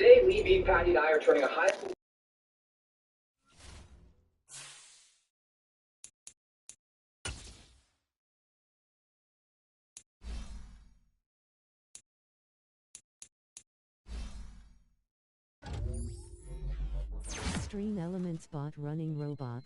Today, Lee, Beef, Patty, and I are turning a high school. Stream Elements bot running robot.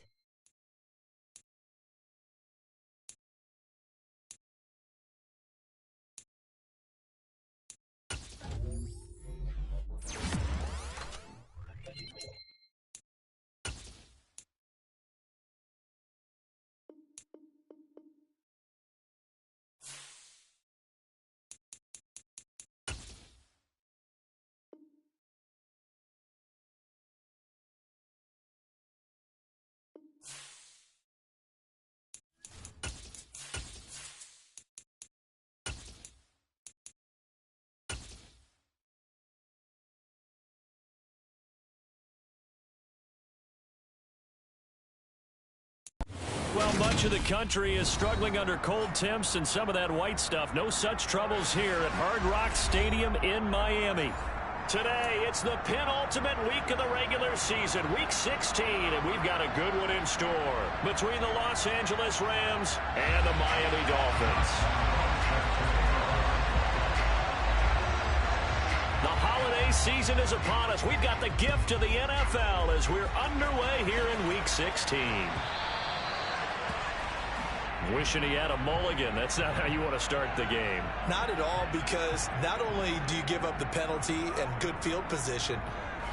Well, much of the country is struggling under cold temps and some of that white stuff. No such troubles here at Hard Rock Stadium in Miami. Today, it's the penultimate week of the regular season, week 16, and we've got a good one in store between the Los Angeles Rams and the Miami Dolphins. The holiday season is upon us. We've got the gift of the NFL as we're underway here in week 16. Wishing he had a mulligan. That's not how you want to start the game. Not at all, because not only do you give up the penalty and good field position,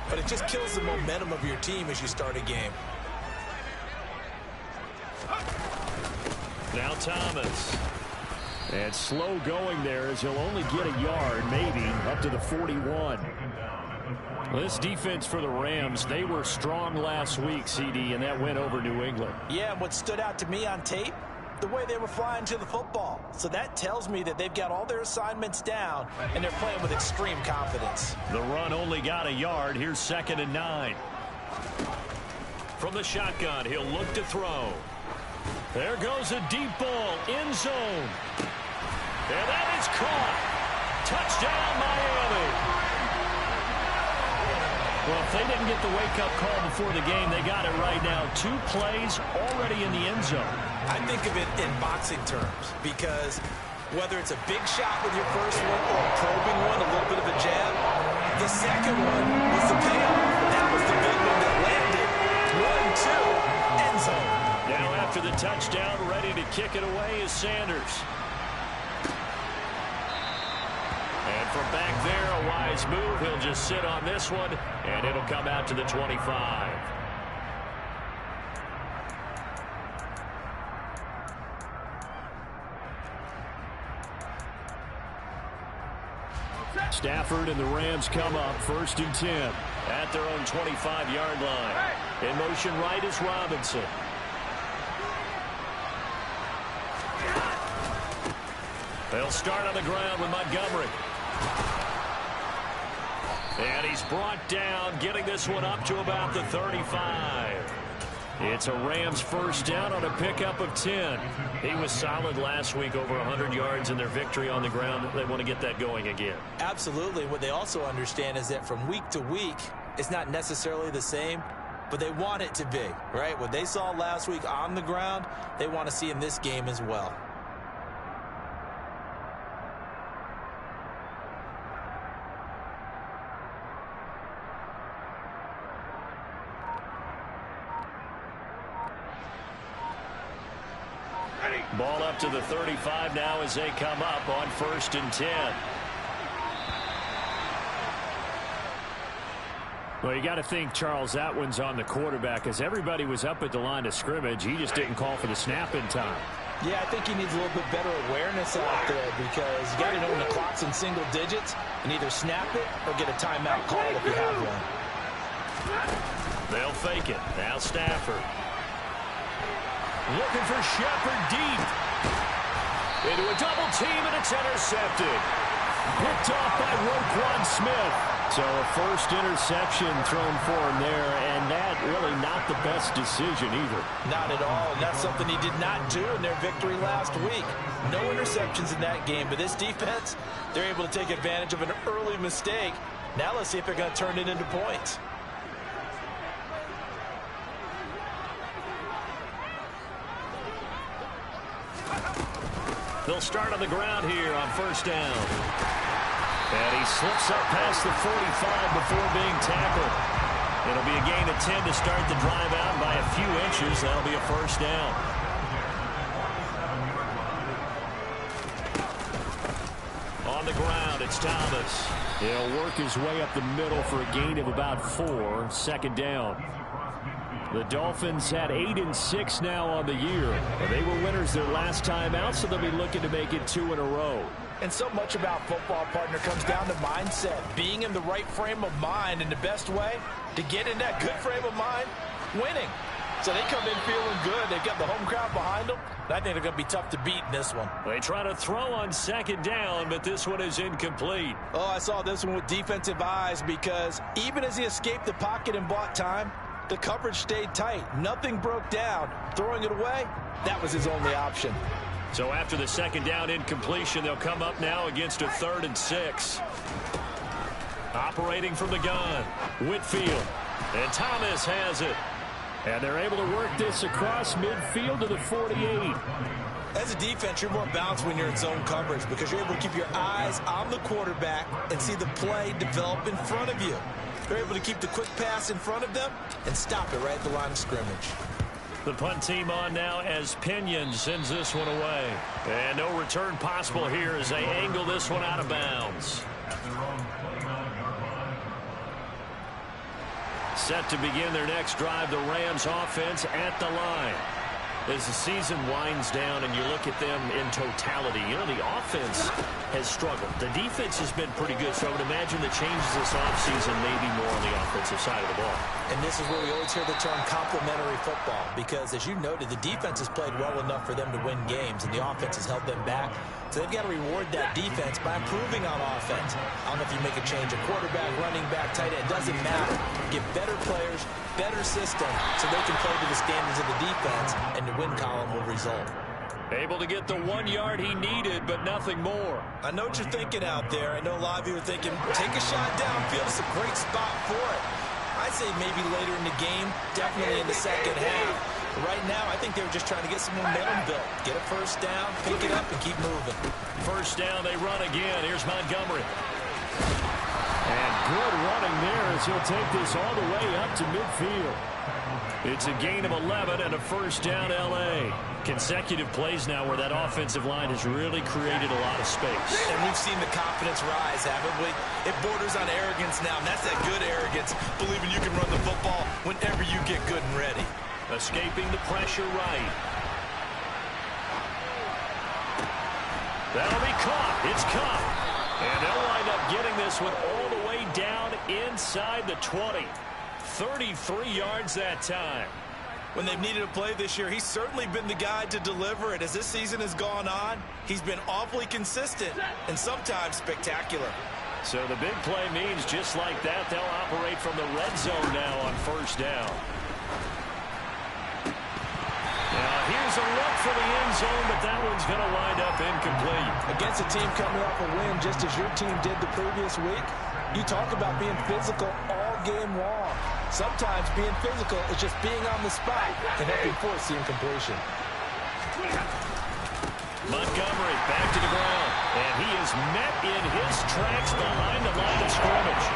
but it just kills the momentum of your team as you start a game. Now Thomas. And slow going there as he'll only get a yard, maybe, up to the 41. This defense for the Rams, they were strong last week, CD, and that went over New England. Yeah, and what stood out to me on tape, the way they were flying to the football. So that tells me that they've got all their assignments down, and they're playing with extreme confidence. The run only got a yard. Here's 2nd and 9. From the shotgun, he'll look to throw. There goes a deep ball, end zone. And that is caught. Touchdown, Miami. Well, if they didn't get the wake-up call before the game, they got it right now. 2 plays already in the end zone. I think of it in boxing terms, because whether it's a big shot with your first one or a probing one, a little bit of a jab, the second one was the payoff. That was the big one that landed. 1-2, end zone. Now after the touchdown, ready to kick it away is Sanders. And from back there, a wise move. He'll just sit on this one, and it'll come out to the 25. Stafford and the Rams come up 1st and 10 at their own 25-yard line. In motion right is Robinson. They'll start on the ground with Montgomery. And he's brought down, getting this one up to about the 35. It's a Rams first down on a pickup of 10. He was solid last week, over 100 yards in their victory on the ground. They want to get that going again. Absolutely. What they also understand is that from week to week, it's not necessarily the same, but they want it to be, right? What they saw last week on the ground, they want to see in this game as well. Ball up to the 35 now as they come up on 1st and 10. Well, you got to think, Charles, that one's on the quarterback, as everybody was up at the line of scrimmage. He just didn't call for the snap in time. Yeah, I think he needs a little bit better awareness out there, because you got to know when the clock's in single digits and either snap it or get a timeout call if you have one. They'll fake it. Now Stafford. Looking for Shepard deep. Into a double team, and it's intercepted. Picked off by Roquan Smith. So a first interception thrown for him there, and that really not the best decision either. Not at all, and that's something he did not do in their victory last week. No interceptions in that game, but this defense, they're able to take advantage of an early mistake Now let's see if they're going to turn it into points. They'll start on the ground here on first down. And he slips up past the 45 before being tackled. It'll be a gain of 10 to start the drive out by a few inches. That'll be a first down. On the ground, it's Thomas. He'll work his way up the middle for a gain of about 4. Second down. The Dolphins had 8-6 now on the year. They were winners their last time out, so they'll be looking to make it 2 in a row. And so much about football, partner, comes down to mindset. Being in the right frame of mind, and the best way to get in that good frame of mind, winning. So they come in feeling good. They've got the home crowd behind them. I think they're going to be tough to beat in this one. They try to throw on second down, but this one is incomplete. Oh, I saw this one with defensive eyes because even as he escaped the pocket and bought time, the coverage stayed tight. Nothing broke down. Throwing it away, that was his only option. So after the second down incompletion, they'll come up now against a 3rd and 6. Operating from the gun, Whitfield. And Thomas has it. And they're able to work this across midfield to the 48. As a defense, you're more balanced when you're in zone coverage because you're able to keep your eyes on the quarterback and see the play develop in front of you. They're able to keep the quick pass in front of them and stop it right at the line of scrimmage. The punt team on now as Pinion sends this one away. And no return possible here as they angle this one out of bounds. Set to begin their next drive, the Rams offense at the line. As the season winds down and you look at them in totality, you know, the offense has struggled. The defense has been pretty good, so I would imagine the changes this offseason may be more on the offensive side of the ball. And this is where we always hear the term complementary football because, as you noted, the defense has played well enough for them to win games, and the offense has held them back. So they've got to reward that defense by improving on offense. I don't know if you make a change, a quarterback, running back, tight end, it doesn't matter. Get better players, better system, so they can play to the standards of the defense, and the win column will result. Able to get the 1 yard he needed, but nothing more. I know what you're thinking out there. I know a lot of you are thinking, take a shot downfield. It's a great spot for it. I'd say maybe later in the game, definitely in the second half. Right now, I think they were just trying to get some momentum built. Get a first down, pick it up, and keep moving. First down, they run again. Here's Montgomery. And good running there as he'll take this all the way up to midfield. It's a gain of 11 and a first down, L.A. Consecutive plays now where that offensive line has really created a lot of space. And we've seen the confidence rise, haven't we? It borders on arrogance now, and that's that good arrogance, believing you can run the football whenever you get good and ready. Escaping the pressure right. That'll be caught. It's caught. And they'll wind up getting this one all the way down inside the 20. 33 yards that time. When they've needed a play this year, he's certainly been the guy to deliver it. As this season has gone on, he's been awfully consistent and sometimes spectacular. So the big play means just like that, they'll operate from the red zone now on first down. Now here's a look for the end zone, but that one's going to wind up incomplete. Against a team coming off a win just as your team did the previous week, you talk about being physical all game long. Sometimes being physical is just being on the spot and helping force the incompletion. Montgomery back to the ground, and he is met in his tracks behind the line of scrimmage.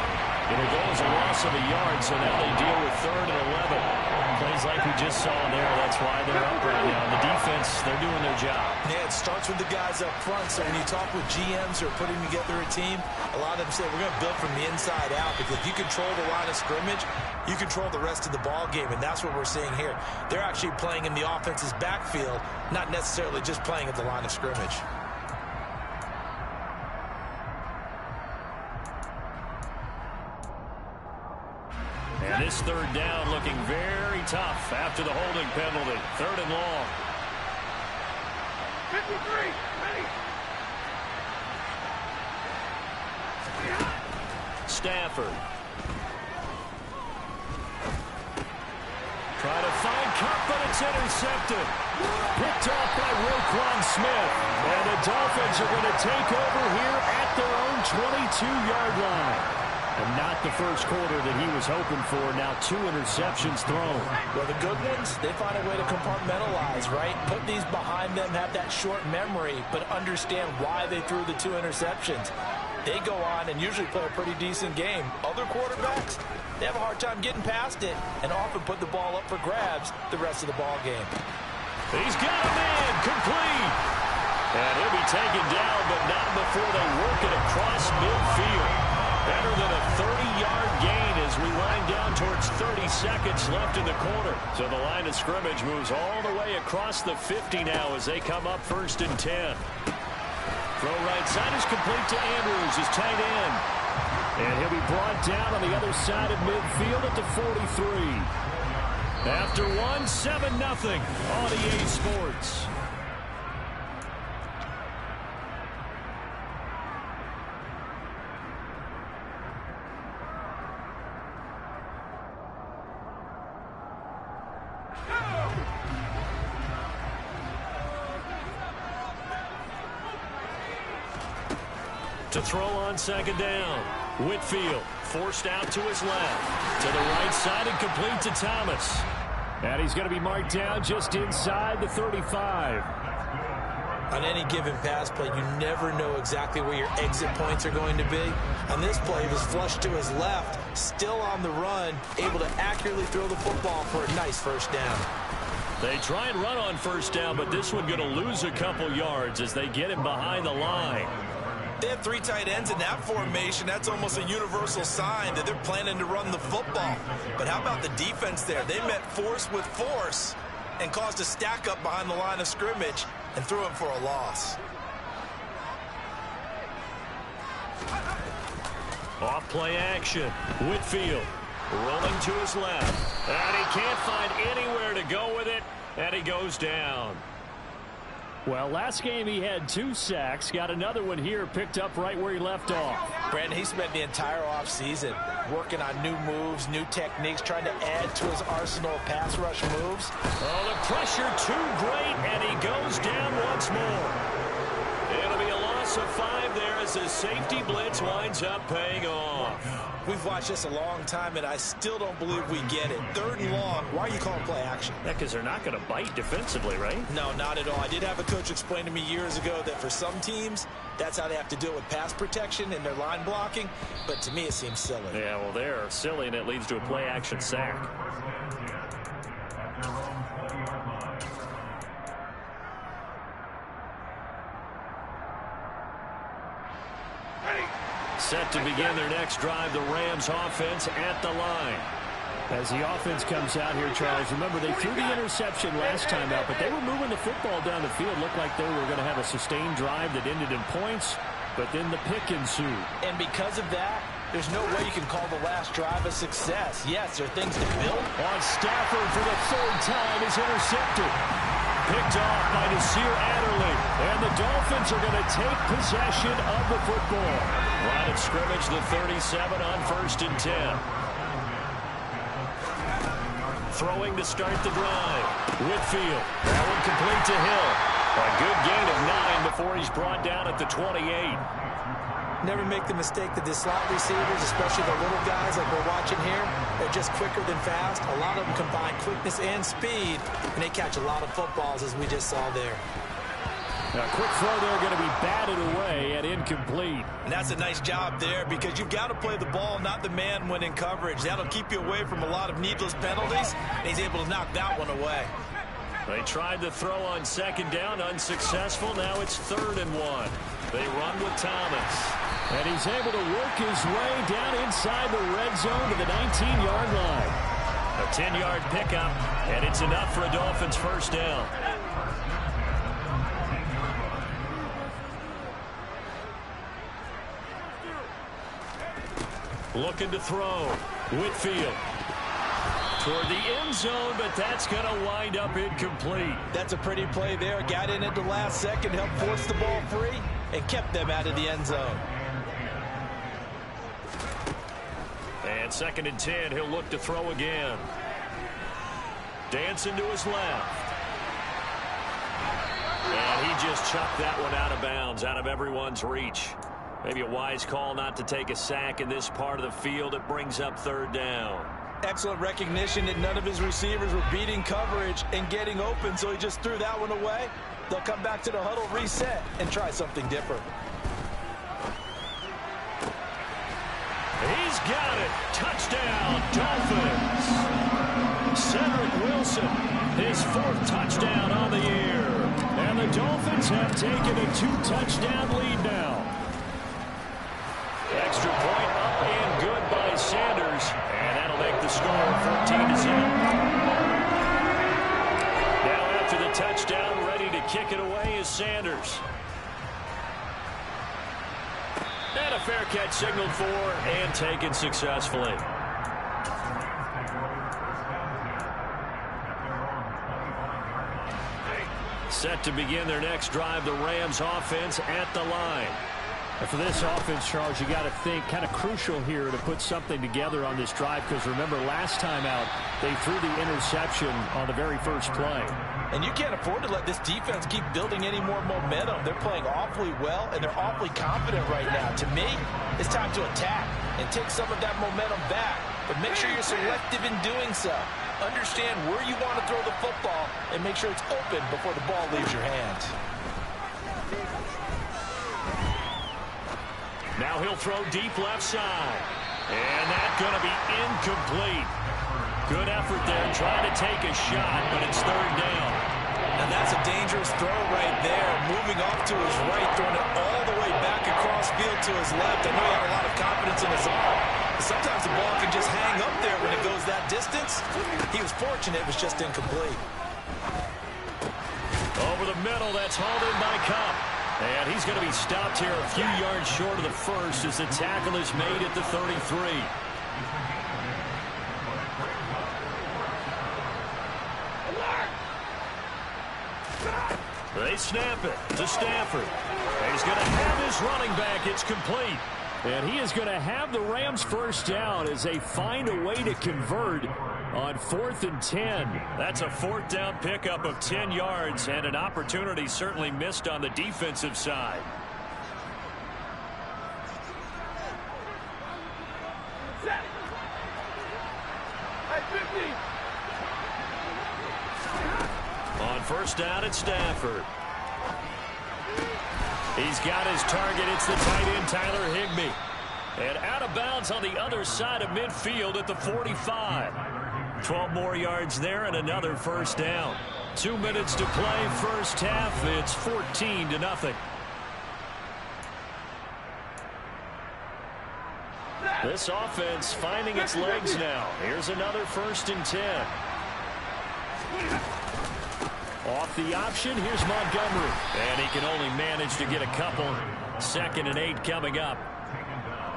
It'll go as a loss of a yard, so now they deal with 3rd and 11. Plays like we just saw there, that's why they're up right now. The defense, they're doing their job. Yeah, it starts with the guys up front, so when you talk with GMs who are putting together a team, a lot of them say we're going to build from the inside out, because if you control the line of scrimmage, you control the rest of the ball game, and that's what we're seeing here. They're actually playing in the offense's backfield, not necessarily just playing at the line of scrimmage. And this 3rd down looking very tough after the holding penalty. 3rd and long. 53, ready. Stafford. Try to find Cup, but it's intercepted. Picked off by Roquan Smith. And the Dolphins are going to take over here at their own 22-yard line. And not the first quarter that he was hoping for. Now 2 interceptions thrown. Well, the good ones, they find a way to compartmentalize, right? Put these behind them, have that short memory, but understand why they threw the 2 interceptions. They go on and usually play a pretty decent game. Other quarterbacks, they have a hard time getting past it and often put the ball up for grabs the rest of the ball game. He's got a man complete. And he'll be taken down, but not before they work it across midfield. Better than a 30-yard gain as we wind down towards 30 seconds left in the quarter. So the line of scrimmage moves all the way across the 50 now as they come up 1st and 10. Throw right side is complete to Andrews, his tight end. And he'll be brought down on the other side of midfield at the 43. After 7-0 on EA Sports. To throw on 2nd down. Whitfield forced out to his left. To the right side and complete to Thomas. And he's going to be marked down just inside the 35. On any given pass play, you never know exactly where your exit points are going to be. On this play, he was flushed to his left, still on the run, able to accurately throw the football for a nice 1st down. They try and run on 1st down, but this one going to lose a couple yards as they get him behind the line. They have 3 tight ends in that formation. That's almost a universal sign that they're planning to run the football. But how about the defense there? They met force with force and caused a stack up behind the line of scrimmage and threw him for a loss. Off play action. Whitfield rolling to his left. And he can't find anywhere to go with it. And he goes down. Well, last game he had 2 sacks. Got another one here picked up right where he left off. Brandon, he spent the entire offseason working on new moves, new techniques, trying to add to his arsenal of pass rush moves. Oh, the pressure too great, and he goes down once more. It'll be a loss of 5 there as the safety blitz winds up paying off. We've watched this a long time, and I still don't believe we get it. 3rd and long. Why are you calling play action? Yeah, because they're not going to bite defensively, right? No, not at all. I did have a coach explain to me years ago that for some teams, that's how they have to deal with pass protection and their line blocking. But to me, it seems silly. Yeah, well, they're silly, and it leads to a play action sack. Set to begin their next drive, the Rams offense at the line. As the offense comes out here, Charles, remember they threw the interception last time out, but they were moving the football down the field. Looked like they were going to have a sustained drive that ended in points, but then the pick ensued. And because of that, there's no way you can call the last drive a success. Yes, there are things to build. On Stafford for the 3rd time is intercepted. Picked off by Nasir Adderley. And the Dolphins are going to take possession of the football. Line of scrimmage, the 37 on 1st and 10. Throwing to start the drive. Whitfield. That one complete to Hill. A good gain of 9 before he's brought down at the 28. Never make the mistake that the slot receivers, especially the little guys like we're watching here, are just quicker than fast. A lot of them combine quickness and speed, and they catch a lot of footballs, as we just saw there. A quick throw there going to be batted away and incomplete. And that's a nice job there because you've got to play the ball, not the man when in coverage. That'll keep you away from a lot of needless penalties, and he's able to knock that one away. They tried to throw on 2nd down, unsuccessful. Now it's 3rd and 1. They run with Thomas. And he's able to work his way down inside the red zone to the 19-yard line. A 10-yard pickup, and it's enough for a Dolphins 1st down. Looking to throw. Whitfield. Toward the end zone, but that's going to wind up incomplete. That's a pretty play there. Got in at the last second, helped force the ball free, and kept them out of the end zone. And 2nd and 10, he'll look to throw again. Dancing to his left. And he just chucked that one out of bounds, out of everyone's reach. Maybe a wise call not to take a sack in this part of the field. It brings up third down. Excellent recognition that none of his receivers were beating coverage and getting open, so he just threw that one away. They'll come back to the huddle, reset, and try something different. He's got it. Touchdown, Dolphins. Cedric Wilson, his 4th touchdown on the year. And the Dolphins have taken a 2-touchdown lead now. Extra point up and good by Sanders. And that'll make the score 14-0. Now after the touchdown, ready to kick it away is Sanders. And a fair catch signaled for and taken successfully. Set to begin their next drive, the Rams offense at the line. And for this offense, Charles, you got to think kind of crucial here to put something together on this drive, because remember last time out they threw the interception on the very first play. And you can't afford to let this defense keep building any more momentum. They're playing awfully well, and they're awfully confident right now. To me, it's time to attack and take some of that momentum back. But make sure you're selective in doing so. Understand where you want to throw the football and make sure it's open before the ball leaves your hands. Now he'll throw deep left side. And that's going to be incomplete. Good effort there, trying to take a shot, but it's third down. And that's a dangerous throw right there. Moving off to his right, throwing it all the way back across field to his left. I know he had a lot of confidence in his arm. But sometimes the ball can just hang up there when it goes that distance. He was fortunate it was just incomplete. Over the middle, that's hauled in by Cup. And he's going to be stopped here a few yards short of the first as the tackle is made at the 33. They snap it to Stafford. He's going to have his running back. It's complete. And he is going to have the Rams first down as they find a way to convert on 4th and 10. That's a 4th down pickup of 10 yards and an opportunity certainly missed on the defensive side. On first down, it's Stafford. He's got his target. It's the tight end, Tyler Higbee. And out of bounds on the other side of midfield at the 45. 12 more yards there and another first down. 2 minutes to play first half. It's 14-0. This offense finding its legs now. Here's another 1st and 10. Off the option, here's Montgomery. And he can only manage to get a couple. 2nd and 8 coming up.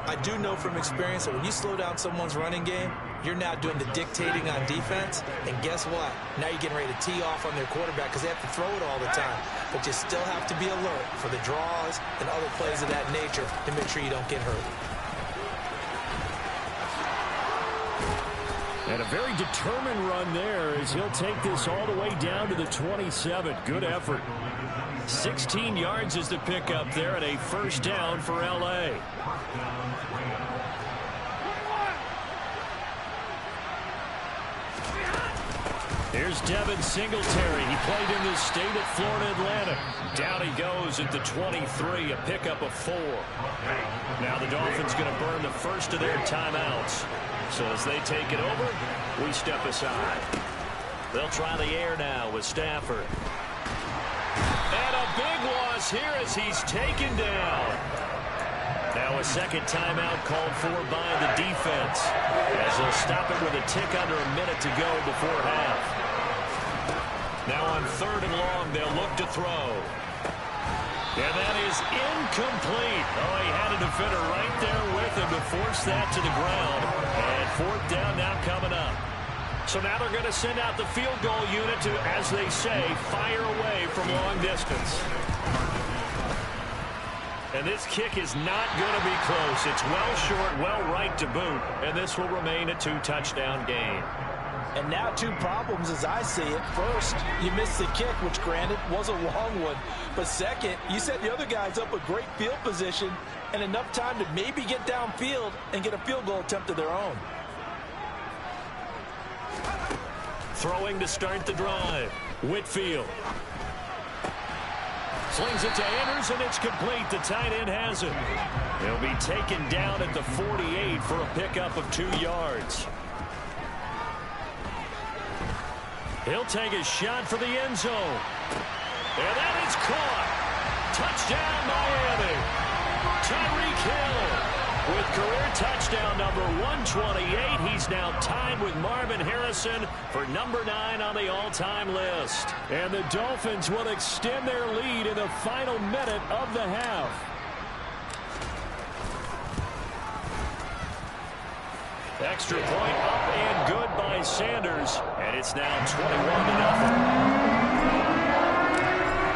I do know from experience that when you slow down someone's running game, you're now doing the dictating on defense. And guess what? Now you're getting ready to tee off on their quarterback because they have to throw it all the time. But you still have to be alert for the draws and other plays of that nature to make sure you don't get hurt. And a very determined run there as he'll take this all the way down to the 27. Good effort. 16 yards is the pickup there and a first down for L.A. Here's Devin Singletary. He played in the state at Florida Atlantic. Down he goes at the 23, a pickup of 4. Now the Dolphins going to burn the first of their timeouts. So as they take it over, we step aside. They'll try the air now with Stafford. And a big loss here as he's taken down. Now a second timeout called for by the defense as they'll stop it with a tick under a minute to go before half. Now on 3rd and long, they'll look to throw. And that is incomplete. Oh, he had a defender right there with him to force that to the ground. And 4th down now coming up. So now they're going to send out the field goal unit to, as they say, fire away from long distance. And this kick is not going to be close. It's well short, well right to boot. And this will remain a 2-touchdown game. And now two problems as I see it. First, you missed the kick, which granted was a long one. But second, you set the other guys up a great field position and enough time to maybe get downfield and get a field goal attempt of their own. Throwing to start the drive. Whitfield. Slings it to Anders, and it's complete. The tight end has it. He'll be taken down at the 48 for a pickup of 2 yards. He'll take a shot for the end zone. And that is caught. Touchdown, Miami. Tyreek Hill with career touchdown number 128. He's now tied with Marvin Harrison for number 9 on the all-time list. And the Dolphins will extend their lead in the final minute of the half. Extra point up and good by Sanders. And it's now 21-0.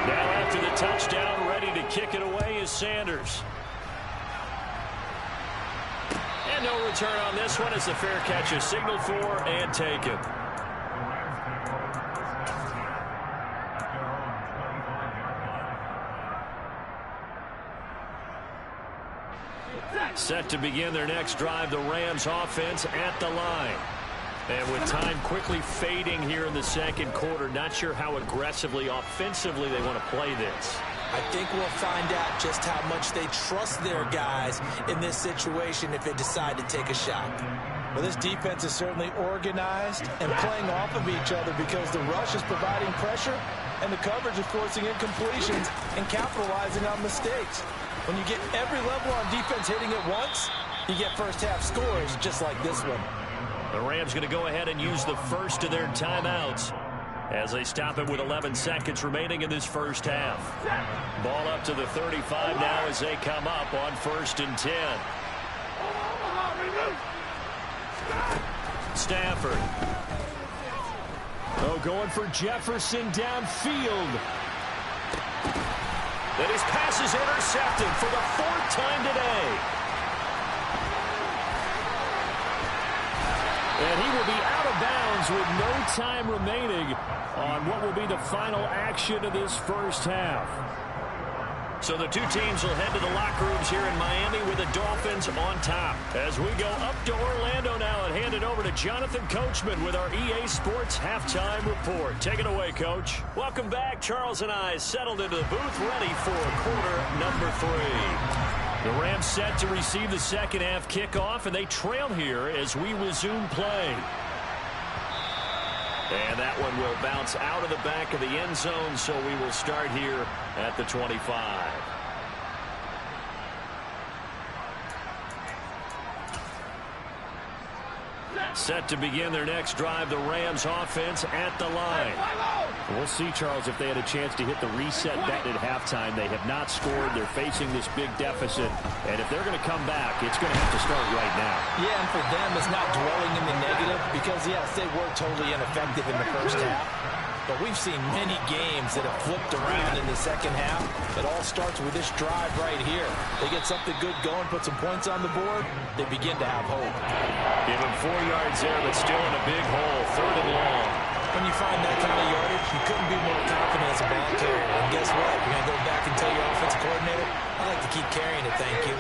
Now after the touchdown, ready to kick it away is Sanders. And no return on this one as the fair catch is signaled for and taken. Set to begin their next drive, the Rams offense at the line. And with time quickly fading here in the second quarter, not sure how aggressively, offensively they want to play this. I think we'll find out just how much they trust their guys in this situation if they decide to take a shot. Well, this defense is certainly organized and playing off of each other because the rush is providing pressure and the coverage is forcing incompletions and capitalizing on mistakes. When you get every level on defense hitting it once, you get first half scores just like this one. The Rams going to go ahead and use the first of their timeouts as they stop it with 11 seconds remaining in this first half. Ball up to the 35 now as they come up on 1st and 10. Stafford. Oh, going for Jefferson downfield. Then his pass is intercepted for the 4th time today. And he will be out of bounds with no time remaining on what will be the final action of this first half. So the two teams will head to the locker rooms here in Miami with the Dolphins on top. As we go up to Orlando now and hand it over to Jonathan Coachman with our EA Sports Halftime Report. Take it away, Coach. Welcome back. Charles and I settled into the booth ready for quarter number 3. The Rams set to receive the second half kickoff, and they trail here as we resume play. And that one will bounce out of the back of the end zone, so we will start here at the 25. Set to begin their next drive, the Rams offense at the line. We'll see, Charles, if they had a chance to hit the reset button at halftime. They have not scored. They're facing this big deficit. And if they're going to come back, it's going to have to start right now. Yeah, and for them, it's not dwelling in the negative because, yes, they were totally ineffective in the first half. But we've seen many games that have flipped around in the second half. It all starts with this drive right here. They get something good going, put some points on the board, they begin to have hope. Give him 4 yards there, but still in a big hole, 3rd and long. When you find that kind of yardage, you couldn't be more confident as a ball carrier. And guess what? You're going to go back and tell your offensive coordinator, I like to keep carrying it, thank you.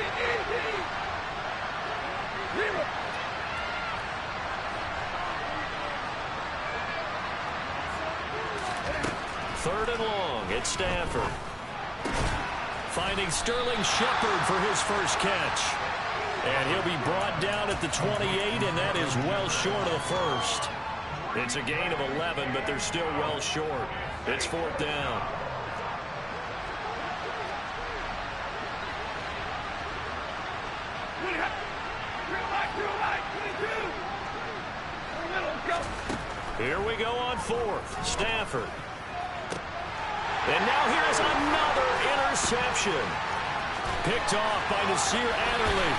Third and long, it's Stafford. Finding Sterling Shepard for his first catch. And he'll be brought down at the 28, and that is well short of the first. It's a gain of 11, but they're still well short. It's 4th down. Here we go on 4th. Stafford. And now here's another interception. Picked off by Nasir Adderley.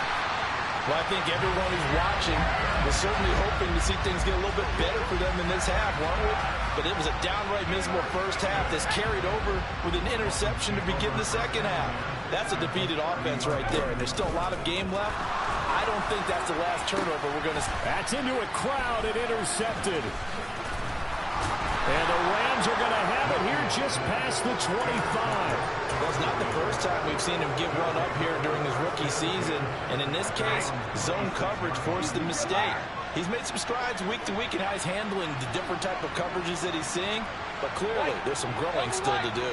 Well, I think everyone who's watching was certainly hoping to see things get a little bit better for them in this half, weren't we? But it was a downright miserable first half that's carried over with an interception to begin the second half. That's a defeated offense right there, and there's still a lot of game left. I I don't think that's the last turnover we're going to see. That's into a crowd and intercepted. And the Rams are going to have it here just past the 25. Well, it's not the first time we've seen him give one up here during his rookie season. And in this case, zone coverage forced the mistake. He's made some strides week to week in how he's handling the different type of coverages that he's seeing. But clearly, there's some growing still to do.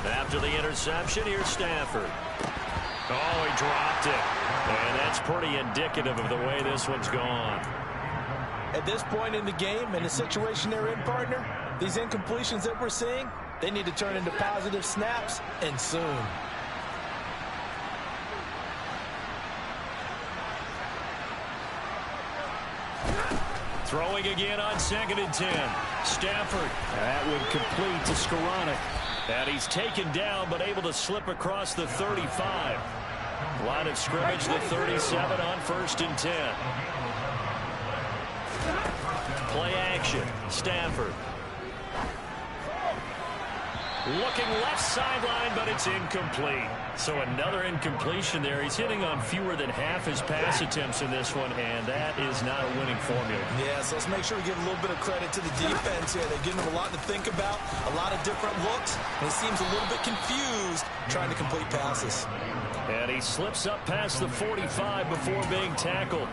After the interception, here's Stafford. Oh, he dropped it. And that's pretty indicative of the way this one's gone. At this point in the game, in the situation they're in, partner, these incompletions that we're seeing, they need to turn into positive snaps, and soon. Throwing again on 2nd and 10. Stafford. That one complete to Skoranek. And he's taken down, but able to slip across the 35. Line of scrimmage, the 37 on 1st and 10. Play action. Stafford. Looking left sideline, but it's incomplete. So another incompletion there. He's hitting on fewer than half his pass attempts in this one, and that is not a winning formula. Yeah, so let's make sure we give a little bit of credit to the defense here. They've given him a lot to think about, a lot of different looks, and he seems a little bit confused trying to complete passes. And he slips up past the 45 before being tackled.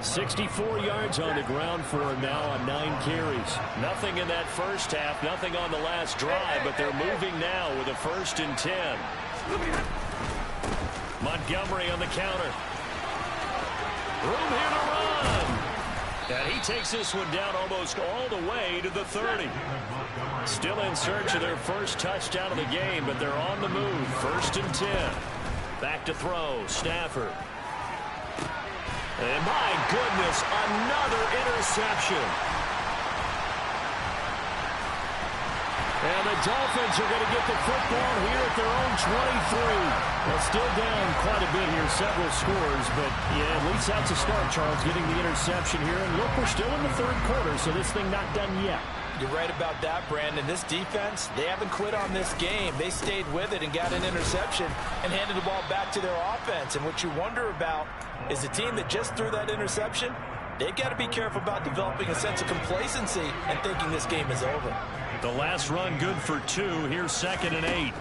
64 yards on the ground for him now on 9 carries. Nothing in that first half, nothing on the last drive, but they're moving now with a 1st and 10. Montgomery on the counter. Room here to run. And he takes this one down almost all the way to the 30. Still in search of their first touchdown of the game, but they're on the move. 1st and 10. Back to throw. Stafford. And my goodness, another interception. And the Dolphins are going to get the football here at their own 23. Well, still down quite a bit here, several scores, but yeah, at least that's a start, Charles, getting the interception here. And look, we're still in the 3rd quarter, so this thing not done yet. You're right about that, Brandon. This defense, they haven't quit on this game. They stayed with it and got an interception and handed the ball back to their offense. And what you wonder about is the team that just threw that interception, they've got to be careful about developing a sense of complacency and thinking this game is over. The last run good for 2. Here's 2nd and 8.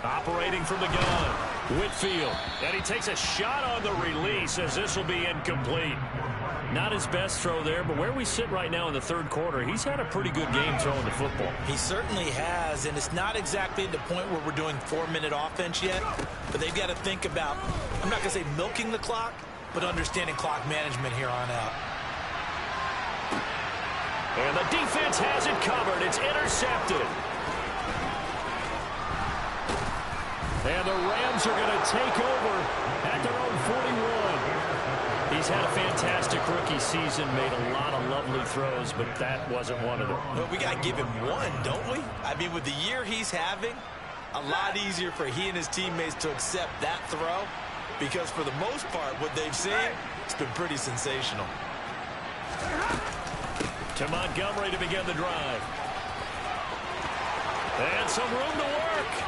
Operating from the gun. Whitfield. And he takes a shot on the release as this will be incomplete. Not his best throw there, but where we sit right now in the 3rd quarter, he's had a pretty good game throwing the football. He certainly has, and it's not exactly at the point where we're doing 4-minute offense yet, but they've got to think about, I'm not going to say milking the clock, but understanding clock management here on out. And the defense has it covered. It's intercepted. And the Rams are going to take over at their own 41. He's had a fantastic rookie season, made a lot of lovely throws, but that wasn't one of them. Well, we got to give him one, don't we? I mean, with the year he's having, a lot easier for he and his teammates to accept that throw, because for the most part, what they've seen, it's been pretty sensational. To Montgomery to begin the drive. And some room to work.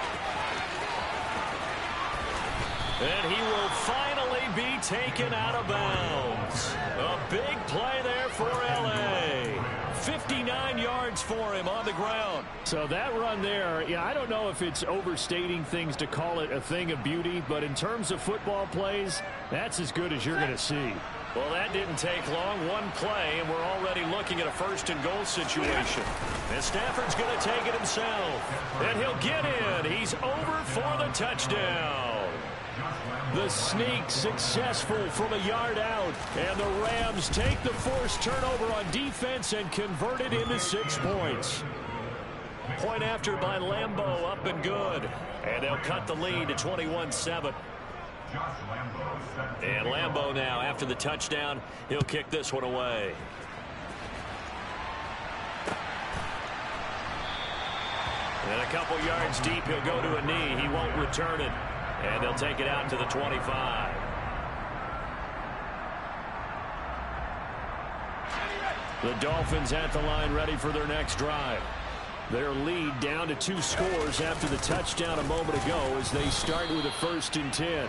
And he will finally be taken out of bounds. A big play there for L.A. 59 yards for him on the ground. So that run there, yeah, I don't know if it's overstating things to call it a thing of beauty, but in terms of football plays, that's as good as you're going to see. Well, that didn't take long. One play, and we're already looking at a 1st and goal situation. And Stafford's going to take it himself. And he'll get in. He's over for the touchdown. The sneak successful from a yard out. And the Rams take the forced turnover on defense and convert it into 6 points. Point after by Lambeau, up and good. And they'll cut the lead to 21-7. And Lambeau now, after the touchdown, he'll kick this one away. And a couple yards deep, he'll go to a knee. He won't return it. And they'll take it out to the 25. The Dolphins at the line, ready for their next drive. Their lead down to 2 scores after the touchdown a moment ago as they start with a 1st and 10.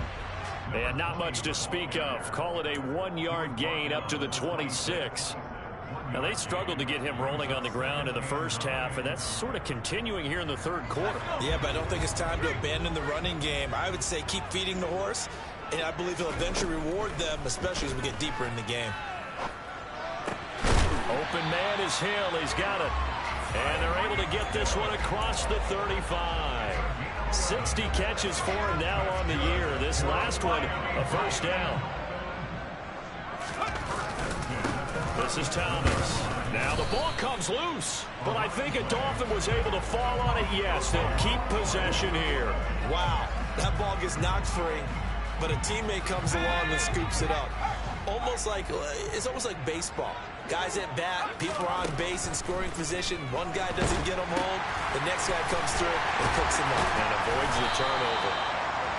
And not much to speak of. Call it a 1-yard gain up to the 26. Now, they struggled to get him rolling on the ground in the first half, and that's sort of continuing here in the third quarter. Yeah, but I don't think it's time to abandon the running game. I would say keep feeding the horse, and I believe he'll eventually reward them, especially as we get deeper in the game. Open man is Hill. He's got it. And they're able to get this one across the 35. 60 catches for him now on the year. This last one, a first down. This is Thomas. Now the ball comes loose, but I think a Dolphin was able to fall on it. Yes, they'll keep possession here. Wow, that ball gets knocked free, but a teammate comes along and scoops it up. It's almost like baseball. Guys at bat, people are on base in scoring position. One guy doesn't get them home. The next guy comes through and picks him up. And avoids the turnover.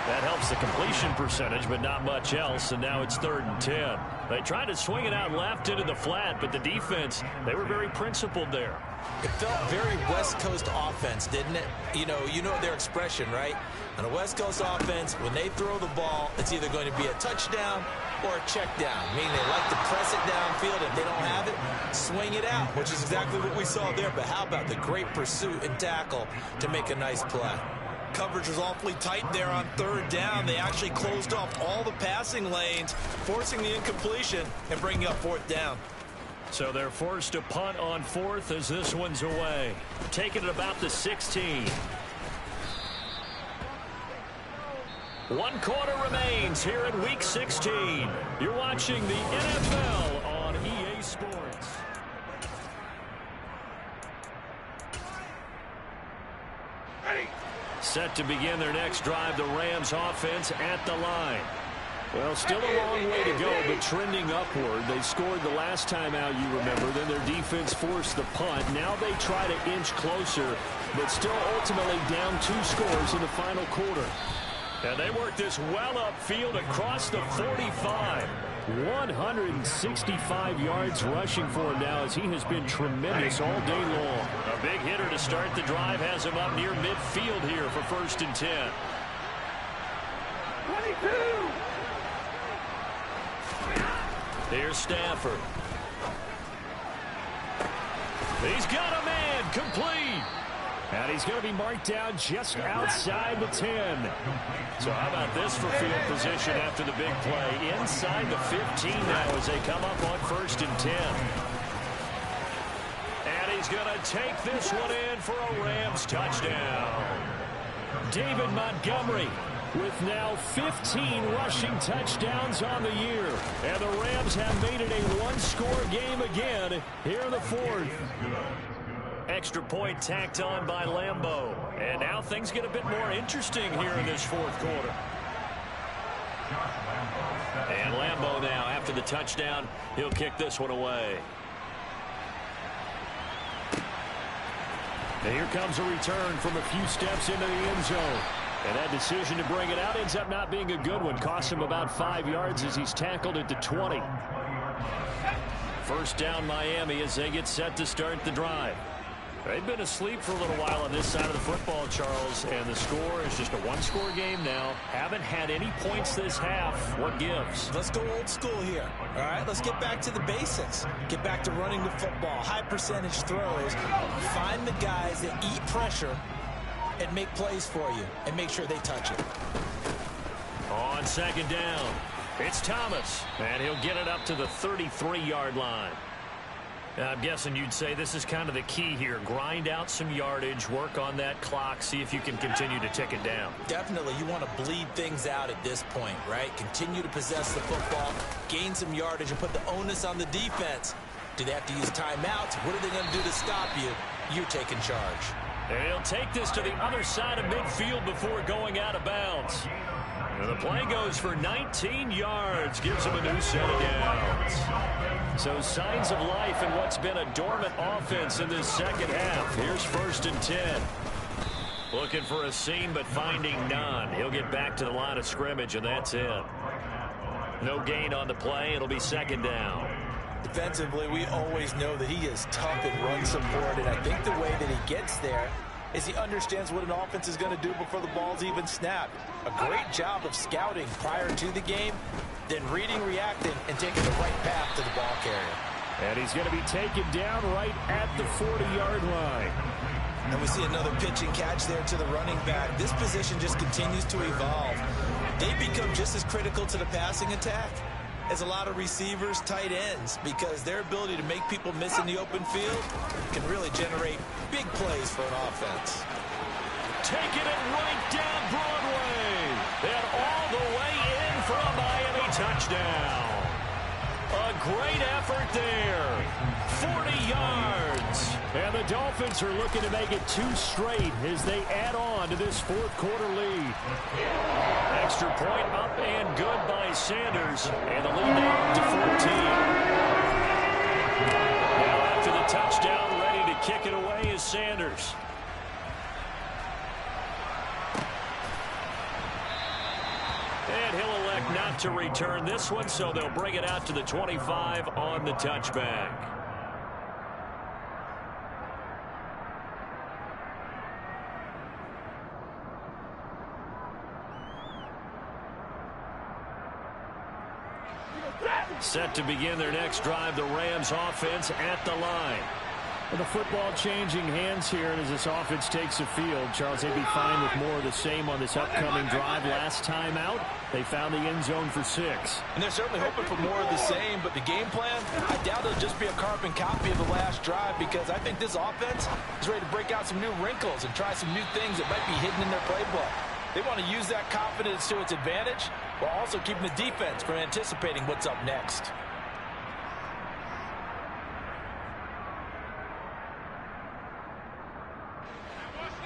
That helps the completion percentage, but not much else. And now it's 3rd and 10. They tried to swing it out left into the flat, but the defense, they were very principled there. It felt very West Coast offense, didn't it? You know their expression, right? On a West Coast offense, when they throw the ball, it's either going to be a touchdown or a check down, meaning they like to press it downfield. If they don't have it, swing it out, which is exactly what we saw there. But how about the great pursuit and tackle to make a nice play? Coverage was awfully tight there on 3rd down. They actually closed off all the passing lanes, forcing the incompletion and bringing up 4th down. So they're forced to punt on 4th as this one's away. Taking it about the 16. 1 quarter remains here in Week 16. You're watching the NFL on EA Sports. Set to begin their next drive, the Rams offense at the line. Well, still a long way to go, but trending upward. They scored the last time out, you remember. Then their defense forced the punt. Now they try to inch closer, but still ultimately down 2 scores in the final quarter. And they work this well upfield across the 45. 165 yards rushing for him now as he has been tremendous all day long. A big hitter to start the drive has him up near midfield here for 1st and 10. 22! Here's Stafford. He's got a man, complete. And he's going to be marked down just outside the 10. So how about this for field position after the big play? Inside the 15 now as they come up on 1st and 10. And he's going to take this one in for a Rams touchdown. David Montgomery with now 15 rushing touchdowns on the year. And the Rams have made it a 1-score game again here in the 4th. Extra point tacked on by Lambeau. And now things get a bit more interesting here in this 4th quarter. And Lambeau now, after the touchdown, he'll kick this one away. And here comes a return from a few steps into the end zone. And that decision to bring it out ends up not being a good one. Costs him about 5 yards as he's tackled at the 20. 1st down Miami as they get set to start the drive. They've been asleep for a little while on this side of the football, Charles, and the score is just a 1-score game now. Haven't had any points this half. What gives? Let's go old school here. All right, let's get back to the basics. Get back to running the football, high percentage throws. Find the guys that eat pressure and make plays for you and make sure they touch it. On 2nd down, it's Thomas, and he'll get it up to the 33-yard line. I'm guessing you'd say this is kind of the key here. Grind out some yardage, work on that clock, see if you can continue to tick it down. Definitely. You want to bleed things out at this point, right? Continue to possess the football, gain some yardage, and put the onus on the defense. Do they have to use timeouts? What are they going to do to stop you? You're taking charge. And he'll take this to the other side of midfield before going out of bounds. And the play goes for 19 yards, gives him a new set of downs. So signs of life in what's been a dormant offense in this second half. Here's 1st and 10. Looking for a seam, but finding none. He'll get back to the line of scrimmage, and that's it. No gain on the play. It'll be 2nd down. Defensively, we always know that he is tough in run support, and I think the way that he gets there is he understands what an offense is going to do before the ball's even snapped. A great job of scouting prior to the game, then reading, reacting, and taking the right path to the ball carrier. And he's going to be taken down right at the 40-yard line. And we see another pitch and catch there to the running back. This position just continues to evolve. They become just as critical to the passing attack as a lot of receivers, tight ends, because their ability to make people miss in the open field can really generate big plays for an offense. Taking it right down Broadway. And all the way in for a Miami touchdown. A great effort there. 40 yards. And the Dolphins are looking to make it 2 straight as they add on to this fourth quarter lead. Extra point up and good by Sanders. And the lead now up to 14. Now after the touchdown, ready to kick it away is Sanders. And he'll elect not to return this one, so they'll bring it out to the 25 on the touchback. Set to begin their next drive, the Rams offense at the line. And the football changing hands here, and as this offense takes the field, Charles, they'd be fine with more of the same on this upcoming drive. Last time out, they found the end zone for 6. And they're certainly hoping for more of the same, but the game plan, I doubt it'll just be a carbon copy of the last drive, because I think this offense is ready to break out some new wrinkles and try some new things that might be hidden in their playbook. They want to use that confidence to its advantage, while also keeping the defense from anticipating what's up next.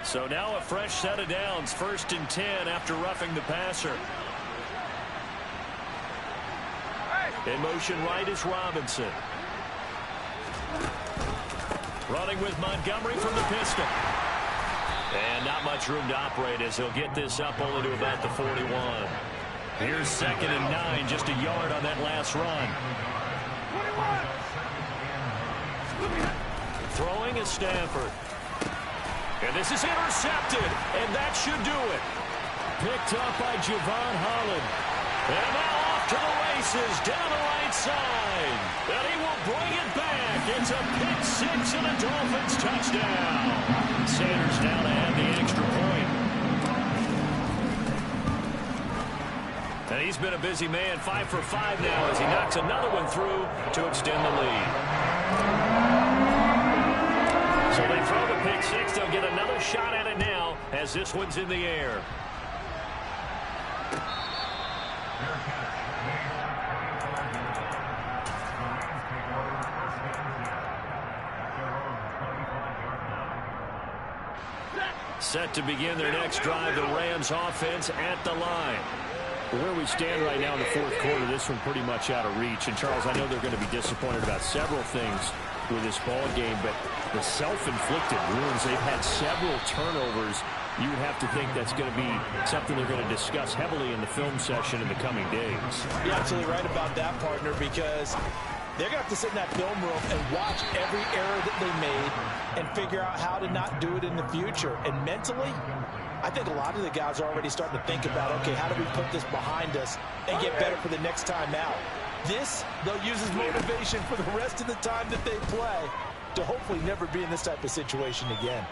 So now a fresh set of downs, 1st and 10 after roughing the passer. In motion right is Robinson. Running with Montgomery from the pistol. And not much room to operate as he'll get this up only to about the 41. Here's 2nd and 9, just a yard on that last run. Throwing is Stafford. And this is intercepted, and that should do it. Picked up by Javon Holland. And now off to the races, down the right side. And he will bring it back. It's a pick 6 and a Dolphins touchdown. Sanders now to add the extra point. And he's been a busy man, 5 for 5 now as he knocks another one through to extend the lead. So they throw the pick 6. They'll get another shot at it now as this one's in the air. Set to begin their next drive, the Rams offense at the line. Where we stand right now in the fourth quarter, this one pretty much out of reach. And, Charles, I know they're going to be disappointed about several things with this ball game, but the self-inflicted wounds, they've had several turnovers. You would have to think that's going to be something they're going to discuss heavily in the film session in the coming days. You're absolutely right about that, partner, because they're going to have to sit in that film room and watch every error that they made and figure out how to not do it in the future. And mentally, I think a lot of the guys are already starting to think about, okay, how do we put this behind us and get better for the next time out? This, they'll use as motivation for the rest of the time that they play to hopefully never be in this type of situation again.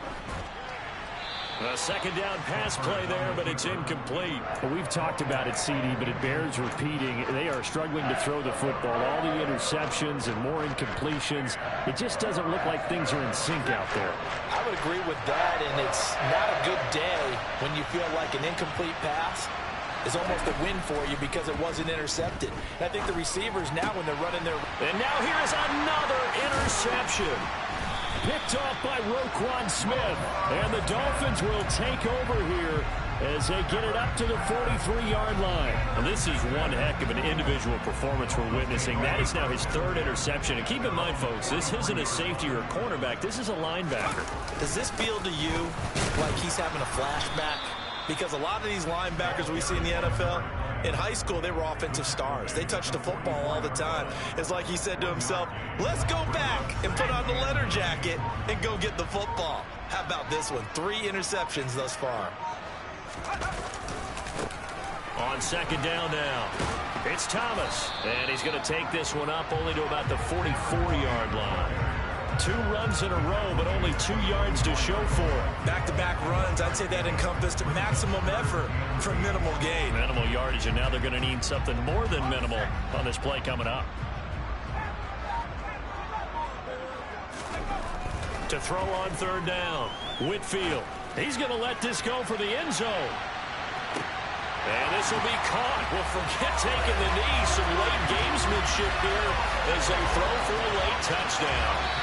A 2nd down pass play there, but it's incomplete. Well, we've talked about it, CD, but it bears repeating. They are struggling to throw the football. All the interceptions and more incompletions. It just doesn't look like things are in sync out there. I would agree with that, and it's not a good day when you feel like an incomplete pass is almost a win for you because it wasn't intercepted. And I think the receivers now, when they're running their... And now here's another interception. Picked off by Roquan Smith. And the Dolphins will take over here as they get it up to the 43-yard line. Well, this is one heck of an individual performance we're witnessing. That is now his 3rd interception. And keep in mind, folks, this isn't a safety or a cornerback. This is a linebacker. Does this feel to you like he's having a flashback? Because a lot of these linebackers we see in the NFL, In high school, they were offensive stars. They touched the football all the time. It's like he said to himself, let's go back and put on the leather jacket and go get the football. How about this one? 3 interceptions thus far. On second down now, it's Thomas, and he's going to take this one up only to about the 44-yard line. 2 runs in a row, but only 2 yards to show for it. Back-to-back runs, I'd say that encompassed maximum effort for minimal gain. Minimal yardage, and now they're going to need something more than minimal on this play coming up. To throw on third down, Whitfield. He's going to let this go for the end zone. And this will be caught. Well, forget taking the knee. Some late gamesmanship here as they throw for a late touchdown.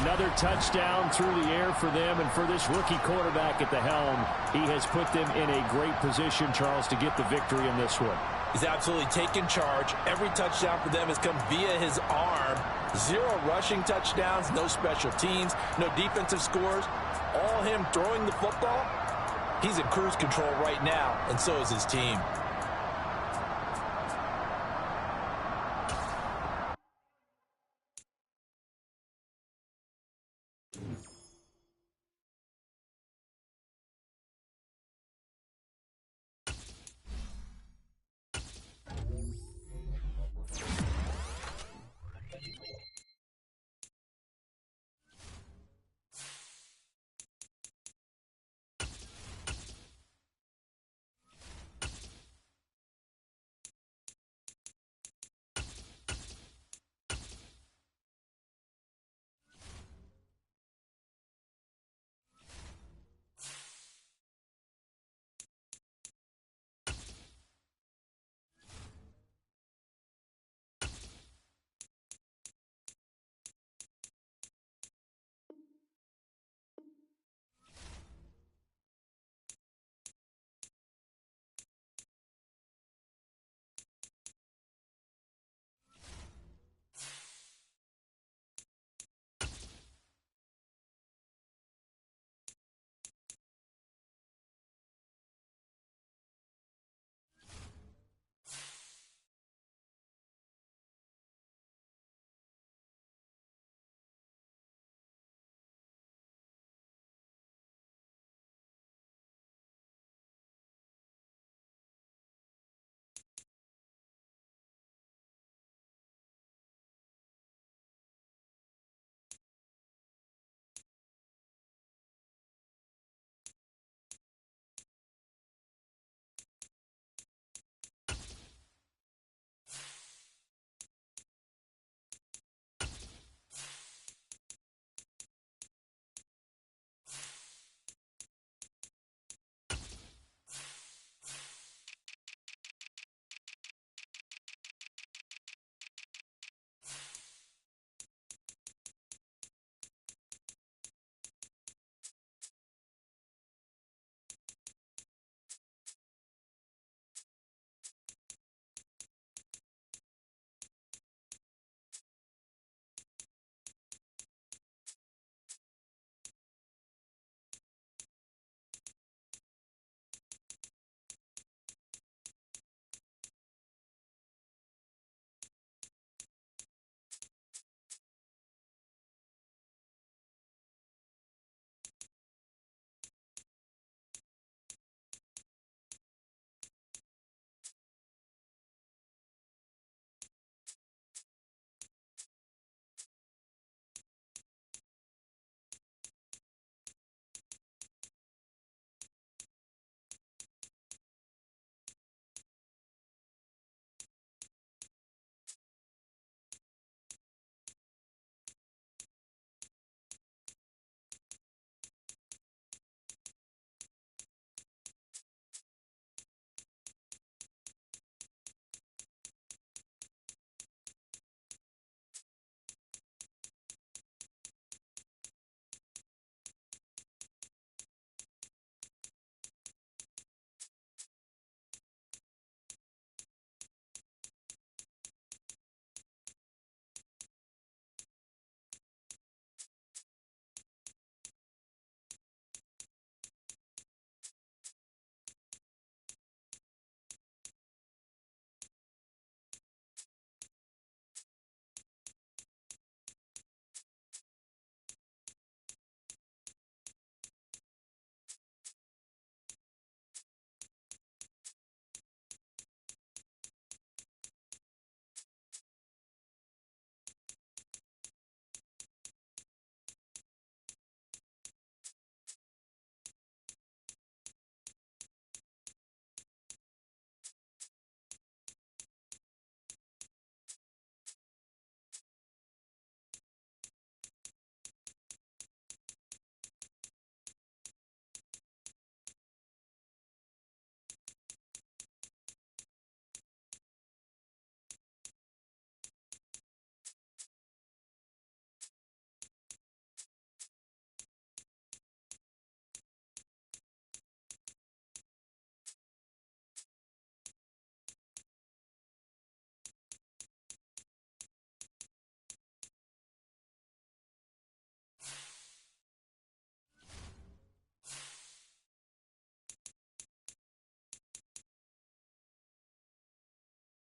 Another touchdown through the air for them, and for this rookie quarterback at the helm, he has put them in a great position, Charles, to get the victory in this one. He's absolutely taken charge. Every touchdown for them has come via his arm. 0 rushing touchdowns, no special teams, no defensive scores. All him throwing the football. He's in cruise control right now, and so is his team.